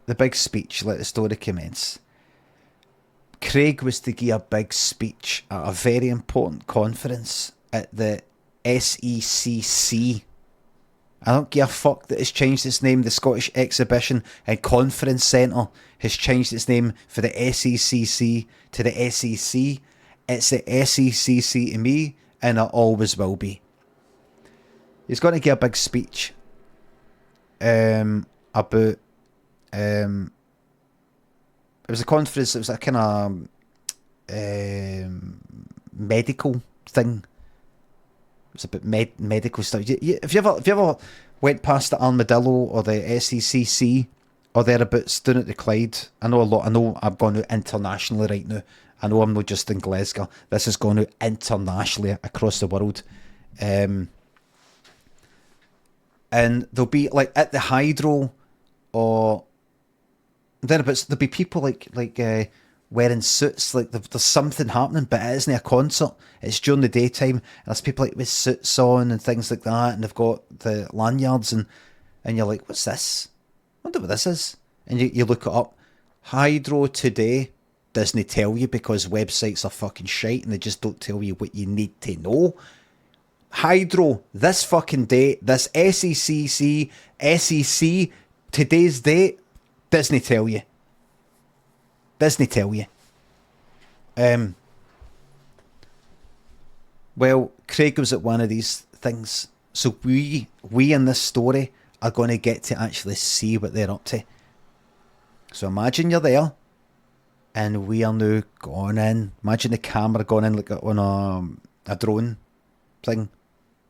the big speech, let the story commence. Craig was to give a big speech at a very important conference at the SECC. I don't give a fuck that it's changed its name. The Scottish Exhibition and Conference Centre has changed its name for the SECC to the SEC. It's the SECC to me, and it always will be. He's going to give a big speech about... it was a conference, it was a kind of medical thing. It was about medical stuff. Have you ever went past the Armadillo or the SECC or thereabouts down at the Clyde? I know I've gone out internationally right now. I know I'm not just in Glasgow. This has gone out internationally across the world. And there'll be like at the Hydro or thereabouts, there'll be people like wearing suits, like there's something happening, but it isn't a concert. It's during the daytime. And there's people like with suits on and things like that, and they've got the lanyards, and you're like, what's this? I wonder what this is. And you look it up. Hydro Today doesn't tell you because websites are fucking shite and they just don't tell you what you need to know. Hydro, this fucking date, this SECC, SEC, today's date, doesn't tell you. Doesn't tell you. Well, Craig was at one of these things. So we in this story are going to get to actually see what they're up to. So imagine you're there and we are now going in. Imagine the camera going in like on a drone thing.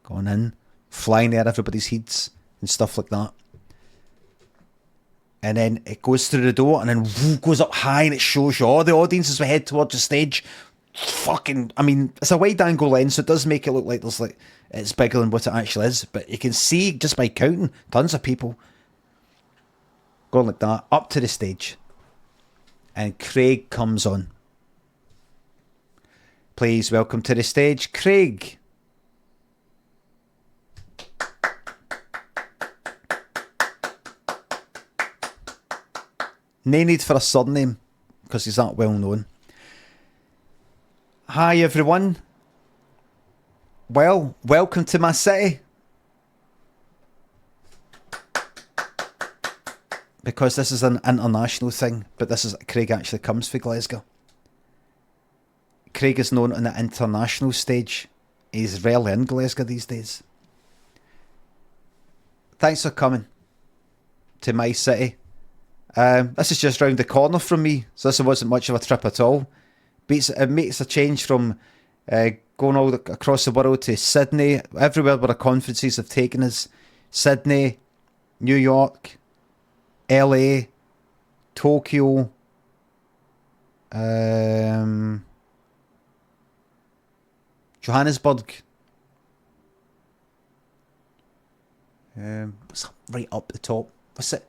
Going in, flying near everybody's heads and stuff like that. And then it goes through the door and then woo, goes up high and it shows you all the audience as we head towards the stage. Fucking, I mean, it's a wide angle lens, so it does make it look like there's like it's bigger than what it actually is. But you can see just by counting tons of people going like that up to the stage. And Craig comes on. Please welcome to the stage, Craig. No need for a surname, because he's not well known. Hi everyone. Well, welcome to my city. Because this is an international thing, but Craig actually comes from Glasgow. Craig is known on the international stage. He's rarely in Glasgow these days. Thanks for coming to my city. This is just round the corner from me, so this wasn't much of a trip at all. But it makes a change from going all across the world to Sydney, everywhere where the conferences have taken us. Sydney, New York, LA, Tokyo, Johannesburg. What's right up the top? What's it?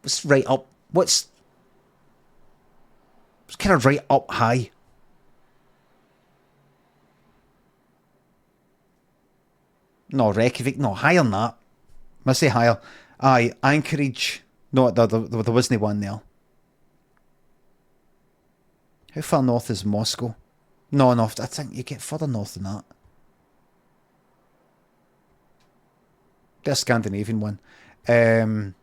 What's right up? What's kind of right up high? No, Reykjavik. No, higher than that. I say higher. Aye, Anchorage. No, there wasn't one there. How far north is Moscow? No, I think you get further north than that. There's a Scandinavian one. They're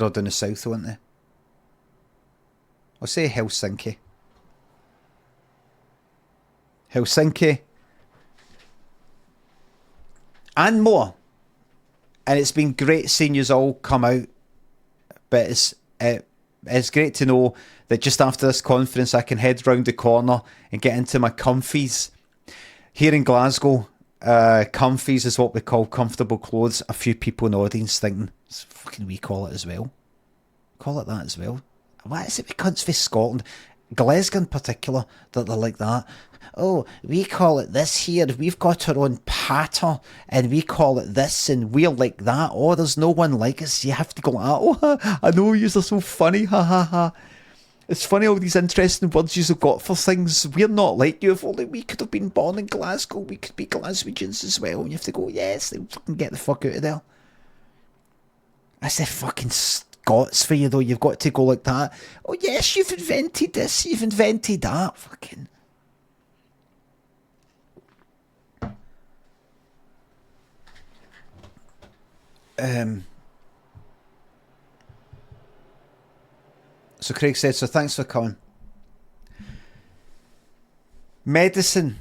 all down the south, aren't they? I'll say Helsinki. Helsinki. And more. And it's been great seeing you all come out. But it's great to know that just after this conference I can head round the corner and get into my comfies. Here in Glasgow, comfies is what we call comfortable clothes. A few people in the audience thinking, fucking we call it as well. Call it that as well. Why is it we cunts for Scotland? Glasgow in particular, that they're like that. Oh, we call it this here. We've got our own patter, and we call it this, and we're like that. Oh, there's no one like us. You have to go, oh, I know yous are so funny, ha ha ha. It's funny all these interesting words you've got for things. We're not like you. If only we could have been born in Glasgow, we could be Glaswegians as well. And you have to go, yes, they fucking get the fuck out of there. That's the fucking Scots for you, though. You've got to go like that. Oh, yes, you've invented this, you've invented that. Fucking. So Craig said, so thanks for coming. Medicine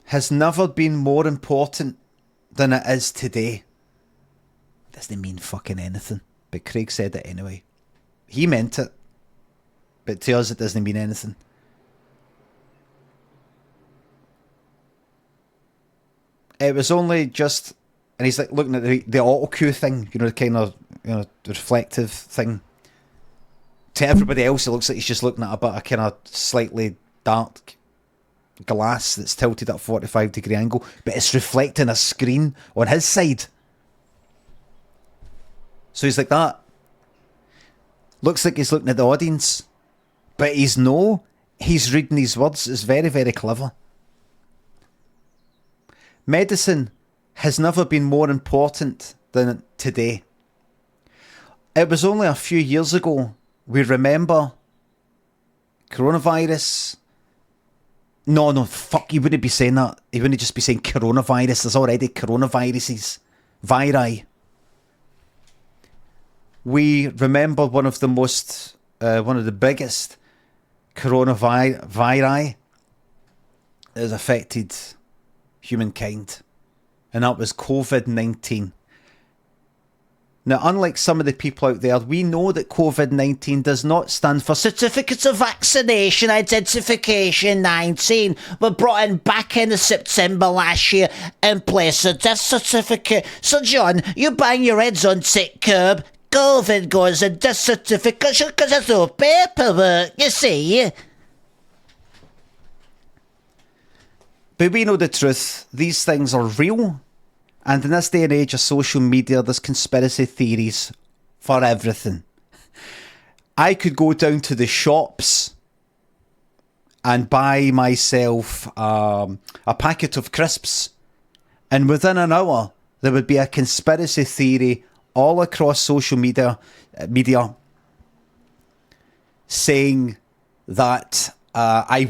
has never been more important than it is today. Doesn't mean fucking anything, but Craig said it anyway. He meant it, but to us it doesn't mean anything. It was only just, and he's like looking at the auto cue thing, you know, the kind of, you know, the reflective thing. To everybody else, it looks like he's just looking at a kind of slightly dark glass that's tilted at a 45-degree angle, but it's reflecting a screen on his side. So he's like that. Looks like he's looking at the audience, but he's reading these words. It's very, very clever. Medicine has never been more important than today. It was only a few years ago, we remember coronavirus. No, fuck, he wouldn't be saying that. He wouldn't just be saying coronavirus. There's already coronaviruses. Viri. We remember one of the biggest coronavirus that has affected humankind. And that was COVID-19. Now, unlike some of the people out there, we know that COVID-19 does not stand for Certificates of Vaccination Identification 19, but brought in back in September last year in place of death certificate. So, John, you bang your heads on sick curb, COVID goes and death certificate because there's no paperwork, you see. But we know the truth. These things are real. And in this day and age of social media, there's conspiracy theories for everything. I could go down to the shops and buy myself a packet of crisps, and within an hour, there would be a conspiracy theory all across social media saying that I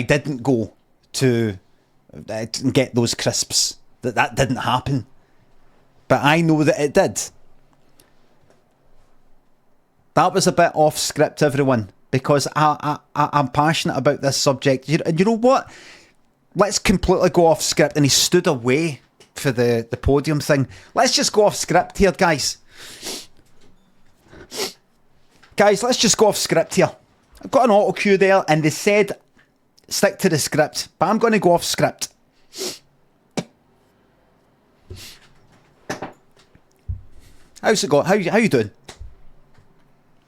didn't go to get those crisps. That didn't happen. But I know that it did. That was a bit off script, everyone, because I'm passionate about this subject. You know what? Let's completely go off script. And he stood away for the podium thing. Let's just go off script here, guys. Guys, let's just go off script here. I've got an auto cue there, and they said stick to the script, but I'm going to go off script. How's it going? How you doing?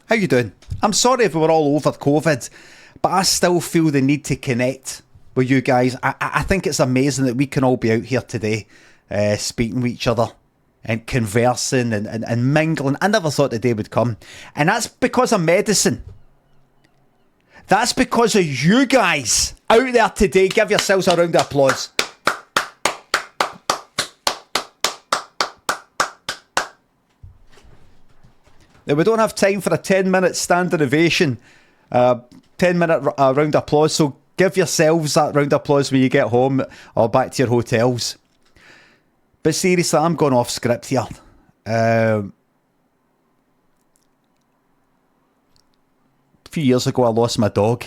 How you doing? I'm sorry if we were all over COVID, but I still feel the need to connect with you guys. I think it's amazing that we can all be out here today, speaking with each other and conversing and mingling. I never thought the day would come. And that's because of medicine. That's because of you guys out there today. Give yourselves a round of applause. Now, we don't have time for a 10-minute standing ovation, 10-minute round of applause, so give yourselves that round of applause when you get home or back to your hotels. But seriously, I'm going off script here. A few years ago, I lost my dog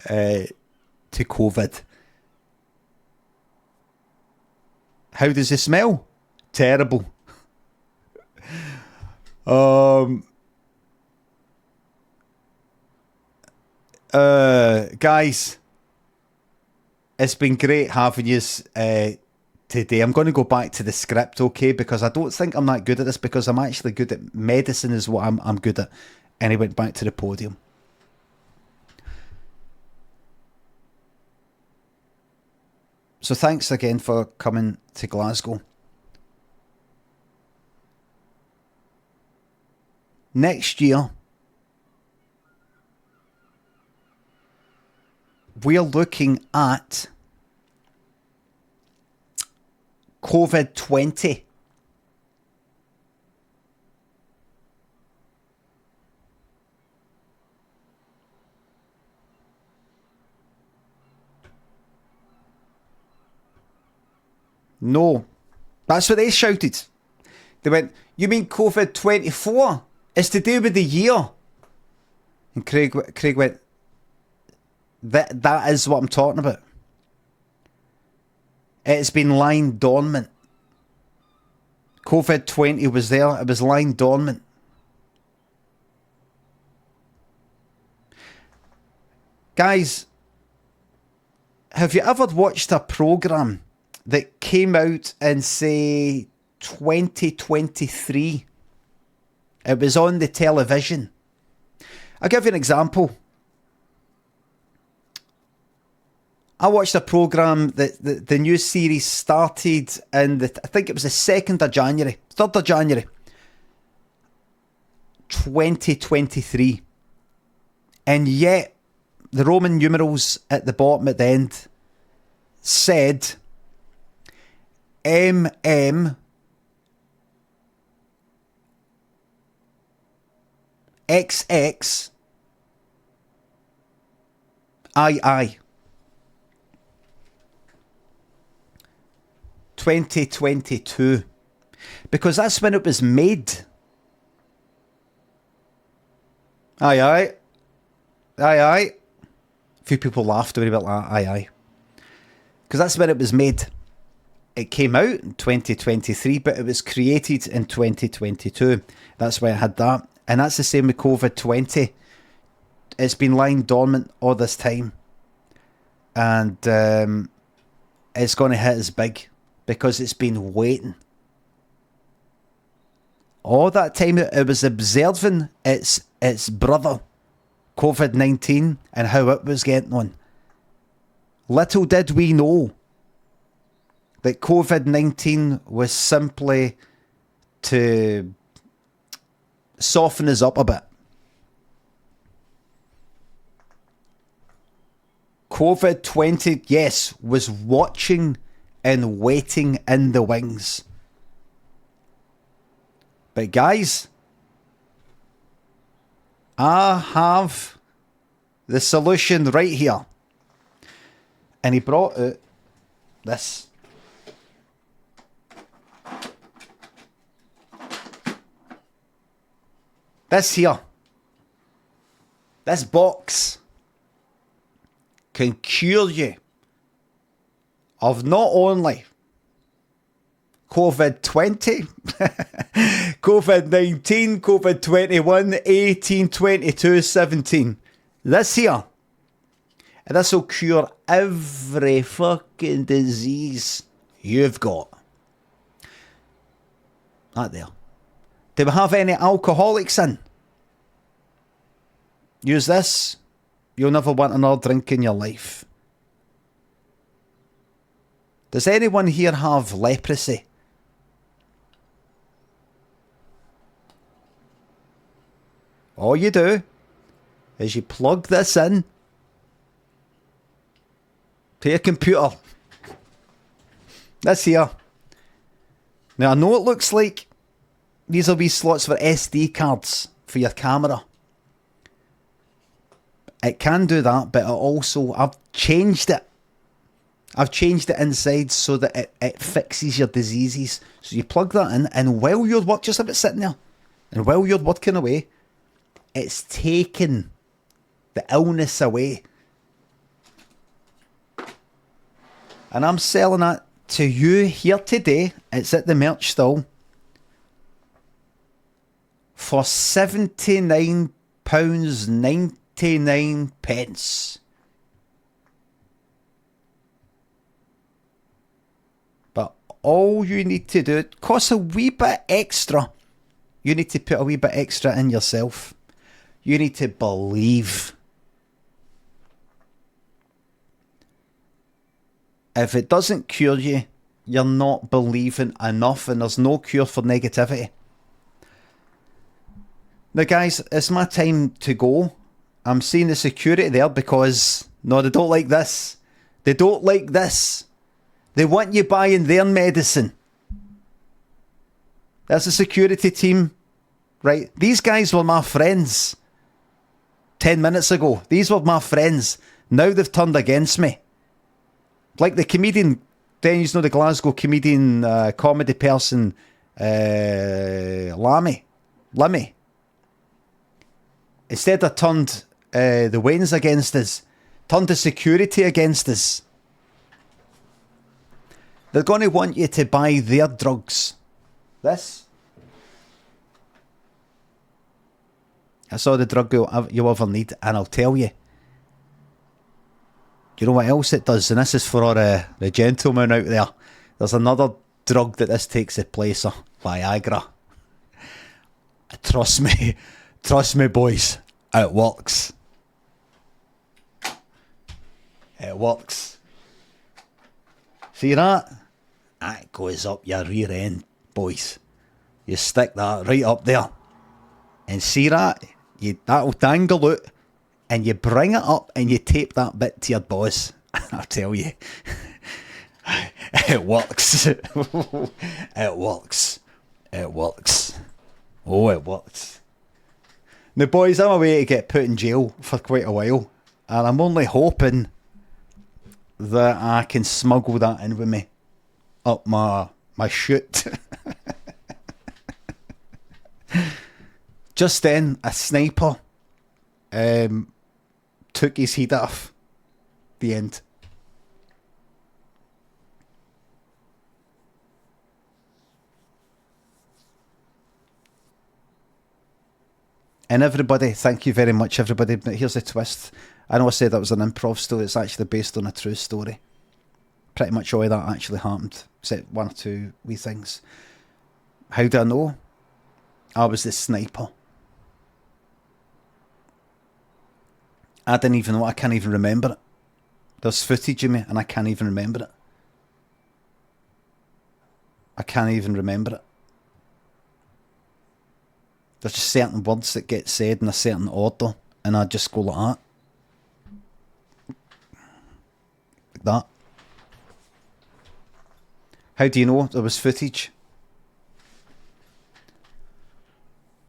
to COVID. How does he smell? Terrible. Guys, it's been great having you today. I'm going to go back to the script, okay, because I don't think I'm that good at this, because I'm actually good at medicine is what I'm good at. And he went back to the podium. So thanks again for coming to Glasgow. Next year, we're looking at COVID-20. No. That's what they shouted. They went, you mean COVID-24? It's to do with the year. And Craig went, that is what I'm talking about. It's been lying dormant. COVID-20 was there. It was lying dormant. Guys, have you ever watched a programme that came out in, say, 2023? It was on the television. I'll give you an example. I watched a programme that the new series started in, I think it was the 2nd of January, 3rd of January, 2023. And yet, the Roman numerals at the bottom at the end said MM XX II 2022, because that's when it was made. Aye. A few people laughed a bit like that. Aye. Because that's when it was made. It came out in 2023, but it was created in 2022. That's why I had that. And that's the same with COVID-20. It's been lying dormant all this time. And it's going to hit us big because it's been waiting. All that time it was observing its brother, COVID-19, and how it was getting on. Little did we know that COVID-19 was simply to soften us up a bit. COVID-20, yes, was watching and waiting in the wings. But guys, I have the solution right here. And he brought out this. This here. This box can cure you of not only COVID-20, COVID-19, COVID-21, 18, 22, 17. This here. And this will cure every fucking disease you've got. That there. Do we have any alcoholics in? Use this. You'll never want another drink in your life. Does anyone here have leprosy? All you do is you plug this in to your computer. This here. Now I know it looks like these will be slots for SD cards for your camera. It can do that, but I've changed it. I've changed it inside so that it fixes your diseases. So you plug that in, and while you're just a bit sitting there, and while you're working away, it's taking the illness away. And I'm selling that to you here today. It's at the merch stall for £79.99. But all you need to do, it costs a wee bit extra. You need to put a wee bit extra in yourself. You need to believe. If it doesn't cure you, you're not believing enough, and there's no cure for negativity. Now guys, it's my time to go. I'm seeing the security there because, no, they don't like this. They don't like this. They want you buying their medicine. That's the security team, right? These guys were my friends 10 minutes ago. These were my friends. Now they've turned against me. Like the comedian Then you know the Glasgow comedian, comedy person, Limmy. Instead of turned the Waynes against us, turned the security against us. They're going to want you to buy their drugs. This. That's all the drug you'll ever need, and I'll tell you. You know what else it does? And this is for all the gentlemen out there. There's another drug that this takes the place of. Viagra. Trust me, boys. It works. It works. See that? That goes up your rear end, boys. You stick that right up there. And see that? That'll dangle out. And you bring it up and you tape that bit to your boss. I'll tell you. It works. It works. It works. Oh, it works. Now, boys, I'm away to get put in jail for quite a while. And I'm only hoping that I can smuggle that in with me up my chute. Just then, a sniper took his heat off. The end. And everybody, thank you very much, everybody. But here's the twist. I know I said that was an improv story. It's actually based on a true story. Pretty much all of that actually happened, except one or two wee things. How do I know? I was the sniper. I didn't even know. I can't even remember it. There's footage of me and I can't even remember it. I can't even remember it. There's just certain words that get said in a certain order, and I just go like that. Like that. How do you know there was footage?